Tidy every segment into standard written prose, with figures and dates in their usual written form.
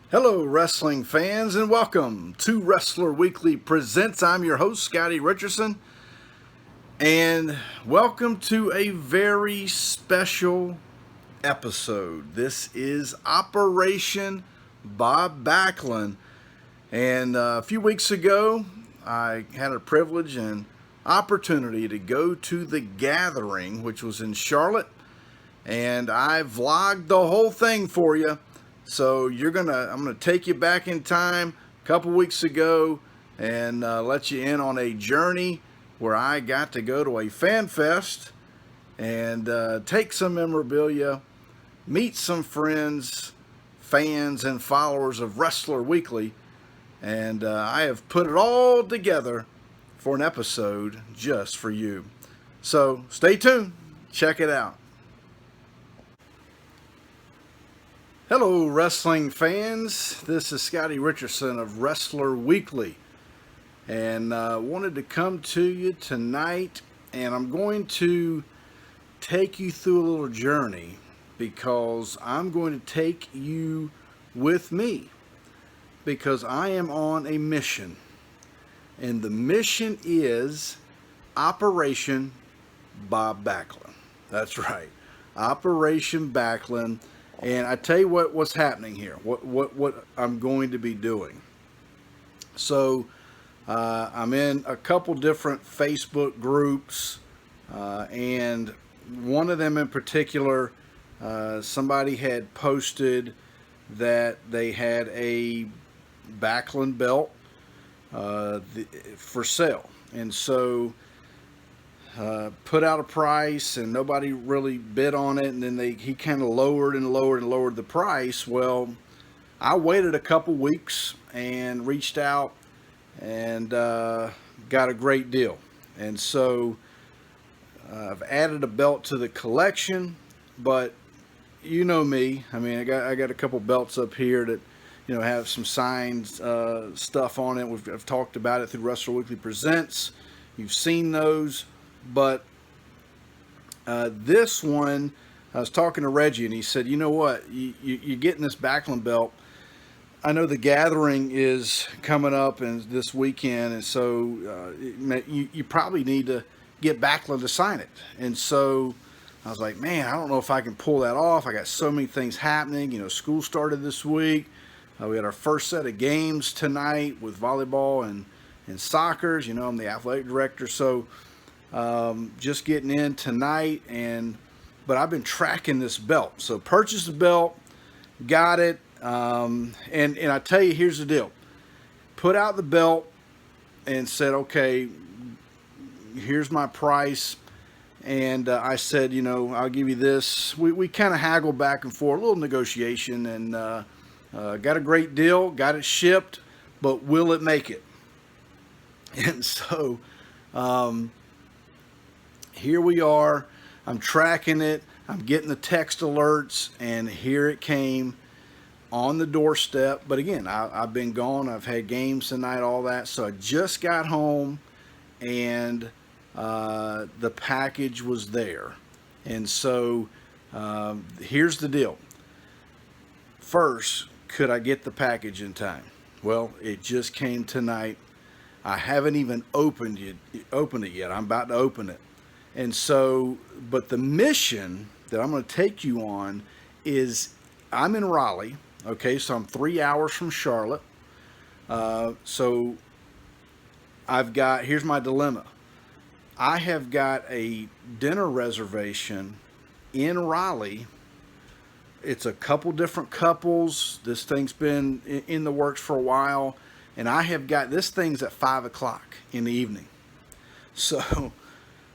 Hello, wrestling fans, and welcome to Wrestler Weekly Presents. I'm your host, Scottie Richardson, and welcome to a very special episode. This is Operation Bob Backlund, and a few weeks ago, I had a privilege and opportunity to go to the Gathering, which was in Charlotte, and I vlogged the whole thing for you. So I'm gonna take you back in time a couple weeks ago and let you in on a journey where I got to go to a fan fest and take some memorabilia, meet some friends, fans, and followers of Wrestler Weekly, and I have put it all together for an episode just for you. So stay tuned, check it out. Hello, wrestling fans. This is Scottie Richardson of Wrestler Weekly, and wanted to come to you tonight, and I'm going to take you through a little journey because I'm going to take you with me because I am on a mission, and the mission is Operation Bob Backlund. That's right, Operation Backlund. And I tell you what's happening here, what I'm going to be doing. So I'm in a couple different Facebook groups, and one of them in particular, somebody had posted that they had a Backlund belt for sale. And so put out a price and nobody really bid on it, and then he kind of lowered and lowered and lowered the price. Well, I waited a couple weeks and reached out and got a great deal, and so I've added a belt to the collection. But you know me, I mean, I got a couple belts up here that have some signed stuff on it. I've talked about it through Wrestler Weekly Presents. You've seen those. But this one, I was talking to Reggie, and he said, you know what, you're getting this Backlund belt. I know the Gathering is coming up and this weekend, and so you probably need to get Backlund to sign it. And so I was like, man, I don't know if I can pull that off. I got so many things happening. School started this week. We had our first set of games tonight with volleyball and soccer. I'm the athletic director, so just getting in tonight, but I've been tracking this belt. So purchased the belt, got it, and I tell you, here's the deal. Put out the belt and said, okay, here's my price. And I said, I'll give you this. We kind of haggled back and forth, a little negotiation, and got a great deal, got it shipped, but will it make it? And so here we are. I'm tracking it. I'm getting the text alerts, and here it came on the doorstep. But again, I've been gone. I've had games tonight, all that. So I just got home, and the package was there. And so here's the deal. First, could I get the package in time? Well, it just came tonight. I haven't even opened it yet. I'm about to open it. And so, but the mission that I'm going to take you on is, I'm in Raleigh, okay, so I'm 3 hours from Charlotte. So here's my dilemma. I have got a dinner reservation in Raleigh. It's a couple different couples. This thing's been in the works for a while, and I have got, this thing's at 5 o'clock in the evening. So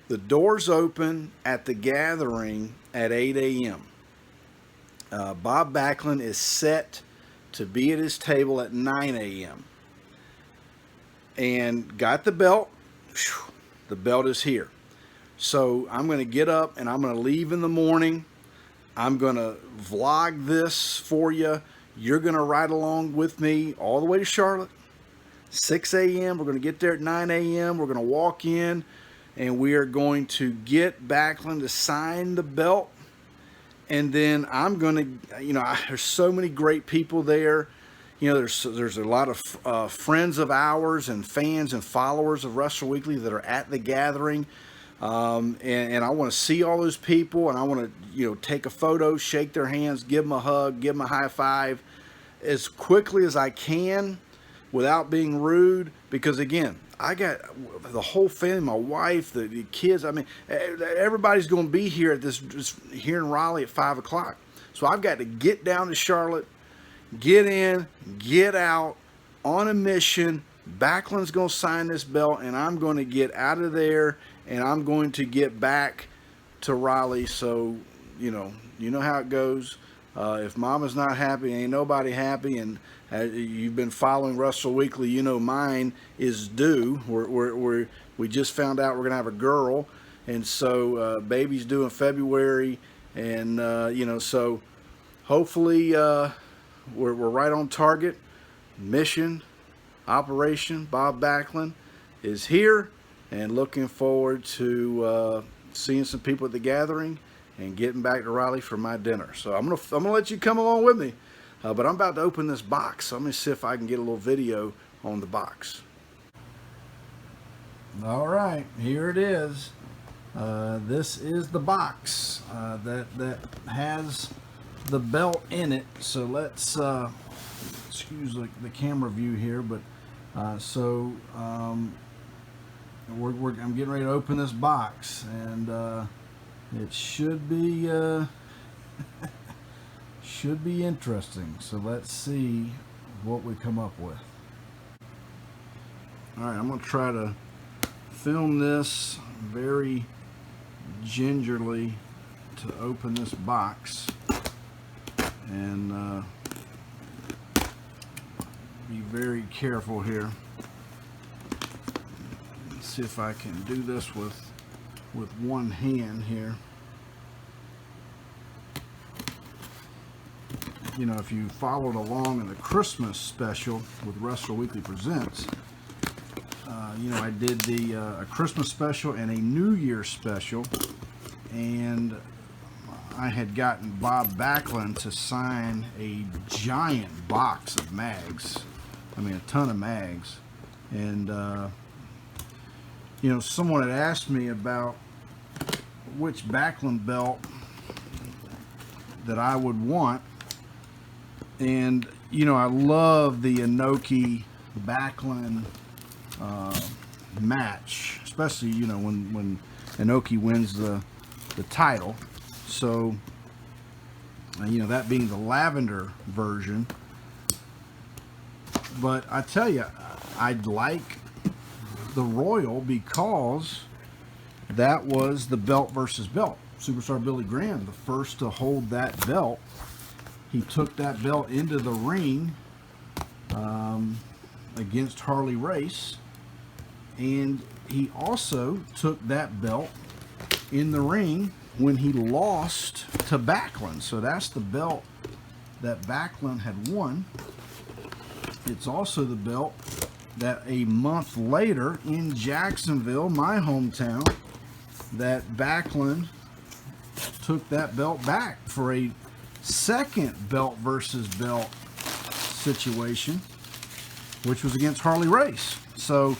the doors open at the Gathering at 8 a.m. Bob Backlund is set to be at his table at 9 a.m. And got the belt. Whew, the belt is here. So I'm going to get up and I'm going to leave in the morning. I'm going to vlog this for you. You're going to ride along with me all the way to Charlotte. 6 a.m. We're going to get there at 9 a.m. We're going to walk in, and we are going to get Backlund to sign the belt. And then I'm going to, there's so many great people there. you know, there's a lot of friends of ours and fans and followers of Wrestle Weekly that are at the gathering. And I want to see all those people, and I want to, you know, take a photo, shake their hands, give them a hug, give them a high five as quickly as I can without being rude, because again, I got the whole family, my wife, the kids. I mean, everybody's going to be here at this here in Raleigh at 5 o'clock. So I've got to get down to Charlotte, get in, get out on a mission. Backlund's going to sign this belt, and I'm going to get out of there, and I'm going to get back to Raleigh. So, you know how it goes. If Mama's not happy, ain't nobody happy. And you've been following Wrestle Weekly, you know mine is due. We just found out we're going to have a girl, and so baby's due in February, and you know, so hopefully we're right on target. Mission Operation Bob Backlund is here, and looking forward to seeing some people at the gathering and getting back to Raleigh for my dinner. So I'm gonna let you come along with me, but I'm about to open this box. So let me see if I can get a little video on the box. All right, here it is. This is the box that has the belt in it. So let's excuse the camera view here, but I'm getting ready to open this box, and it should be should be interesting. So let's see what we come up with. All right, I'm gonna try to film this very gingerly to open this box, and be very careful here. Let's see if I can do this with one hand here. You know, if you followed along in the Christmas special with Wrestle Weekly Presents, you know, I did a Christmas special and a New Year special, and I had gotten Bob Backlund to sign a giant box of mags. I mean, a ton of mags. And you know, someone had asked me about which Backlund belt that I would want, and you know, I love the Inoki Backlund match, especially, you know, when Inoki wins the title. So you know, that being the lavender version. But I tell you, I'd like the Royal because that was the belt versus belt. Superstar Billy Graham, the first to hold that belt. He took that belt into the ring against Harley Race, and he also took that belt in the ring when he lost to Backlund. So that's the belt that Backlund had won. It's also the belt that a month later in Jacksonville, my hometown, that Backlund took that belt back for a second belt versus belt situation, which was against Harley Race. So,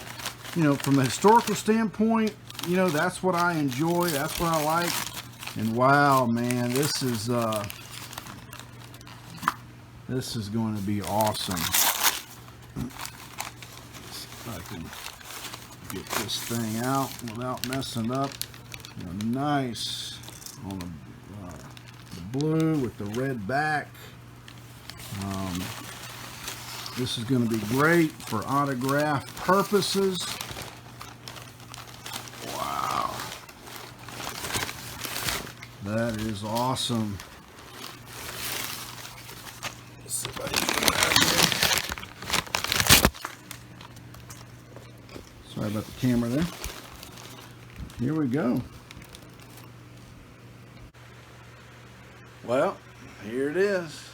you know, from a historical standpoint, you know, that's what I enjoy, that's what I like. And wow, man, this is going to be awesome. See if I can get this thing out without messing up. You know, nice on the blue with the red back. This is going to be great for autograph purposes. Wow, that is awesome. Let's see if I can get that here. Sorry about the camera there. Here we go. Well, here it is.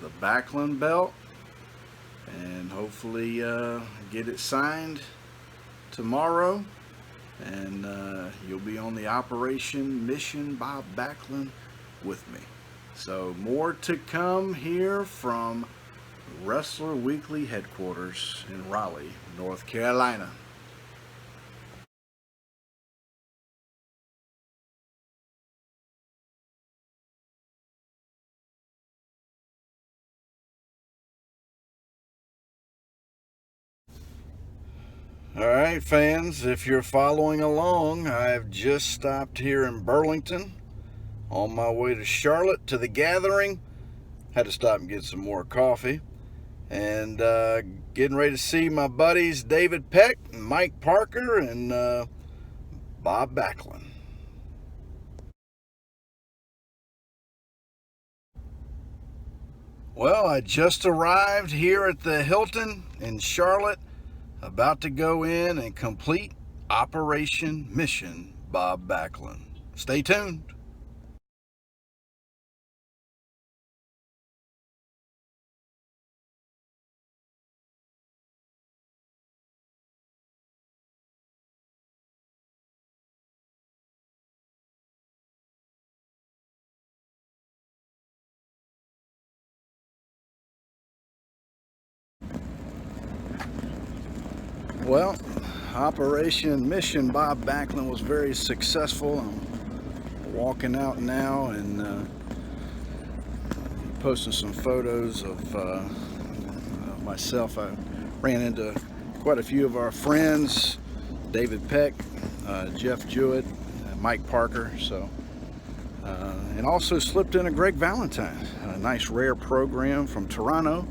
The Backlund belt, and hopefully get it signed tomorrow, and you'll be on the Operation Mission Bob Backlund with me. So more to come here from Wrestler Weekly headquarters in Raleigh, North Carolina. All right, fans, if you're following along, I've just stopped here in Burlington on my way to Charlotte to the Gathering. Had to stop and get some more coffee. And getting ready to see my buddies David Peck, and Mike Parker, and Bob Backlund. Well, I just arrived here at the Hilton in Charlotte, about to go in and complete Operation Mission Bob Backlund. Stay tuned. Well, Operation Mission Bob Backlund was very successful. I'm walking out now and posting some photos of myself. I ran into quite a few of our friends, David Peck, Jeff Jewett, Mike Parker, and also slipped in a Greg Valentine, a nice rare program from Toronto,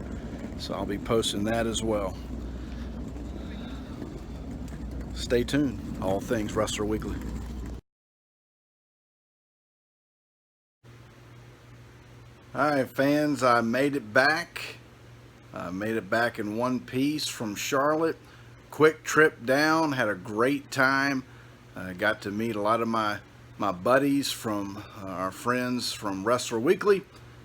so I'll be posting that as well. Stay tuned. All things Wrestler Weekly. All right, fans, I made it back. I made it back in one piece from Charlotte. Quick trip down, had a great time. Got to meet a lot of my buddies from our friends from Wrestler Weekly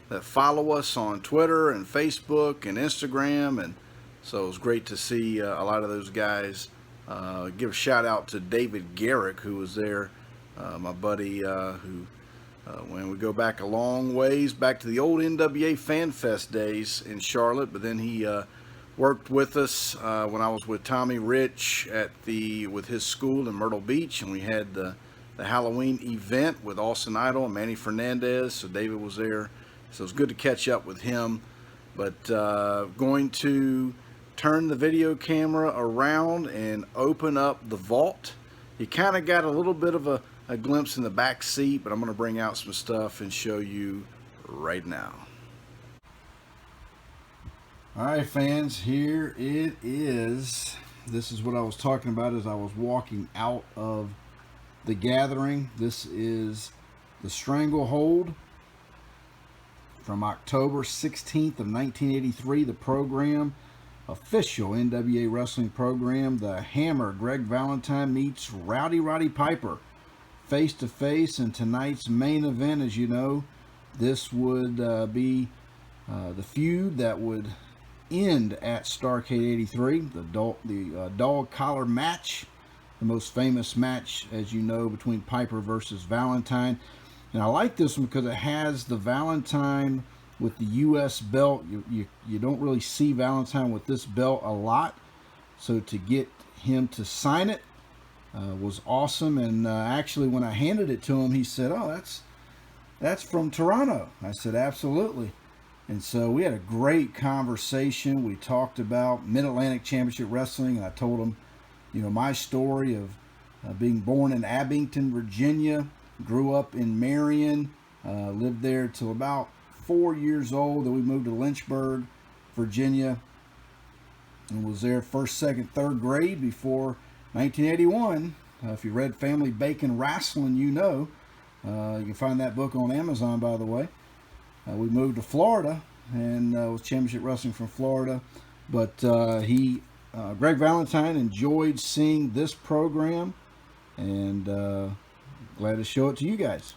that follow us on Twitter and Facebook and Instagram, and so it was great to see a lot of those guys. Give a shout out to David Garrick, who was there, my buddy, when we go back a long ways, back to the old NWA Fanfest days in Charlotte, but then he worked with us when I was with Tommy Rich with his school in Myrtle Beach, and we had the Halloween event with Austin Idol and Manny Fernandez, so David was there, so it was good to catch up with him. But going to turn the video camera around and open up the vault. You kind of got a little bit of a glimpse in the back seat, but I'm going to bring out some stuff and show you right now. All right, fans, here it is. This is what I was talking about as I was walking out of the Gathering. This is the Stranglehold from October 16th of 1983, the program. Official NWA wrestling program. The Hammer, Greg Valentine, meets Rowdy Roddy Piper face to face in tonight's main event. As you know, this would be the feud that would end at Starrcade 83, the dog collar match, the most famous match, as you know, between Piper versus Valentine. And I like this one because it has the Valentine with the U.S. belt. You don't really see Valentine with this belt a lot, so to get him to sign it was awesome. And actually, when I handed it to him, he said, "Oh, that's from Toronto." I said, "Absolutely." And so we had a great conversation. We talked about Mid-Atlantic Championship Wrestling, and I told him, my story of being born in Abington, Virginia, grew up in Marion, lived there till about 4 years old. Then we moved to Lynchburg, Virginia, and was there first, second, third grade before 1981. If you read Family Bacon Wrestling, you know. You can find that book on Amazon, by the way. We moved to Florida and was Championship Wrestling from Florida. But Greg Valentine enjoyed seeing this program, and glad to show it to you guys.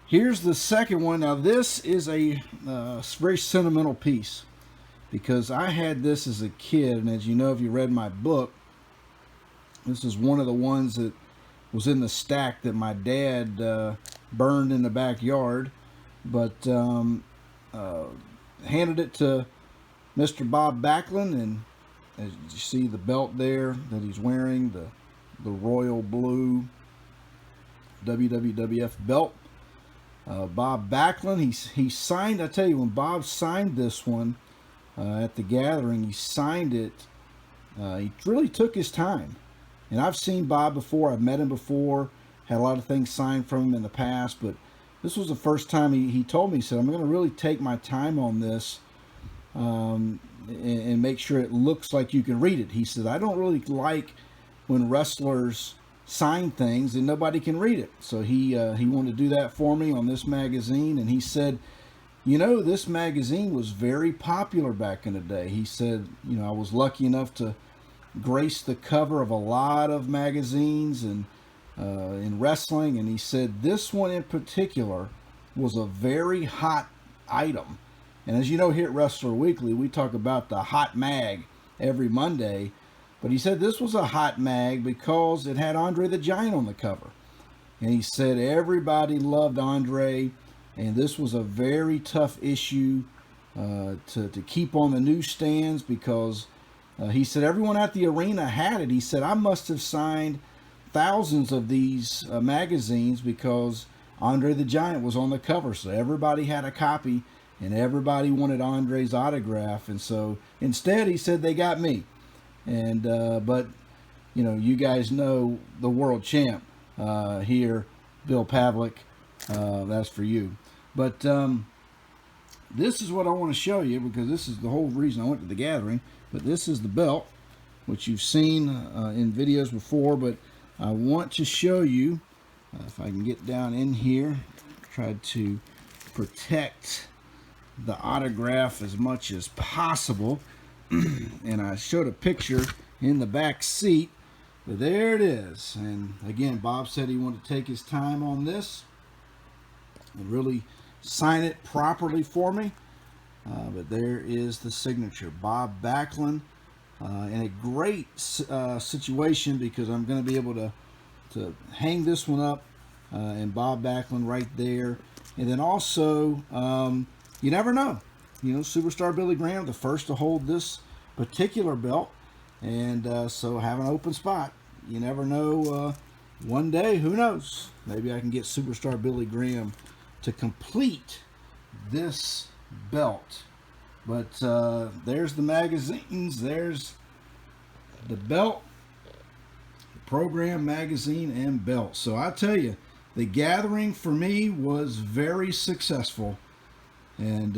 Here's the second one. Now this is a very sentimental piece because I had this as a kid, and as you know, if you read my book, this is one of the ones that was in the stack that my dad burned in the backyard. but handed it to Mr. Bob Backlund, and as you see the belt there that he's wearing, the royal blue WWF belt. Bob Backlund, he signed, I tell you, when Bob signed this one at the gathering, he signed it, he really took his time. And I've seen Bob before, I've met him before, had a lot of things signed from him in the past, but this was the first time he told me, he said, I'm going to really take my time on this and make sure it looks like you can read it. He said, I don't really like when wrestlers sign things and nobody can read it. So he wanted to do that for me on this magazine, and he said, you know, this magazine was very popular back in the day. He said, you know, I was lucky enough to grace the cover of a lot of magazines and in wrestling, and he said this one in particular was a very hot item. And as you know, here at Wrestler Weekly, we talk about the hot mag every Monday, but he said this was a hot mag because it had Andre the Giant on the cover. And he said everybody loved Andre, and this was a very tough issue to keep on the newsstands because he said everyone at the arena had it. He said I must have signed thousands of these magazines because Andre the Giant was on the cover, so everybody had a copy and everybody wanted Andre's autograph. And so instead, he said, they got me. And but you know, you guys know the world champ here, Bill Pavlik, that's for you. But this is what I want to show you, because this is the whole reason I went to the gathering. But this is the belt, which you've seen in videos before, but I want to show you, if I can get down in here, try to protect the autograph as much as possible. And I showed a picture in the back seat, but there it is. And again, Bob said he wanted to take his time on this and really sign it properly for me. But there is the signature, Bob Backlund. In a great situation, because I'm going to be able to hang this one up and Bob Backlund right there. And then also, you never know. You know, Superstar Billy Graham, the first to hold this particular belt. And so have an open spot. You never know. One day, who knows? Maybe I can get Superstar Billy Graham to complete this belt. But there's the magazines, there's the belt, the program, magazine, and belt. So I tell you, the gathering for me was very successful, and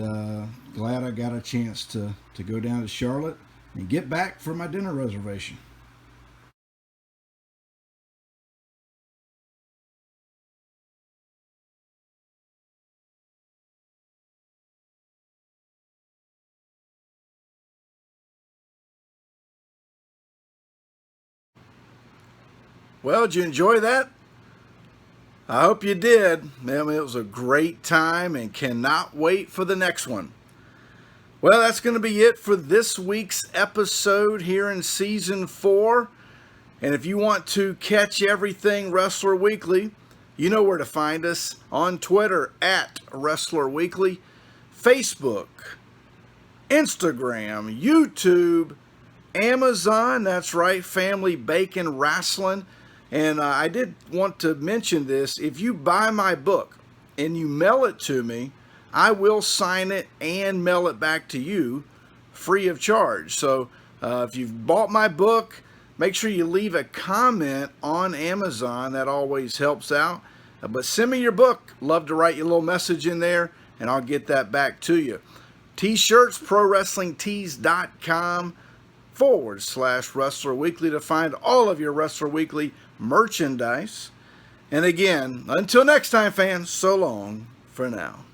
glad I got a chance to go down to Charlotte and get back for my dinner reservation. Well, did you enjoy that? I hope you did. Man, it was a great time and cannot wait for the next one. Well, that's going to be it for this week's episode here in Season 4. And if you want to catch everything Wrestler Weekly, you know where to find us. On Twitter, at Wrestler Weekly, Facebook, Instagram, YouTube, Amazon, that's right, Family Bacon Wrestling. And I did want to mention this. If you buy my book and you mail it to me, I will sign it and mail it back to you free of charge. So if you've bought my book, make sure you leave a comment on Amazon. That always helps out. But send me your book. Love to write you a little message in there, and I'll get that back to you. T-shirts, ProWrestlingTees.com/Wrestler Weekly to find all of your Wrestler Weekly merchandise. And again, until next time, fans, so long for now.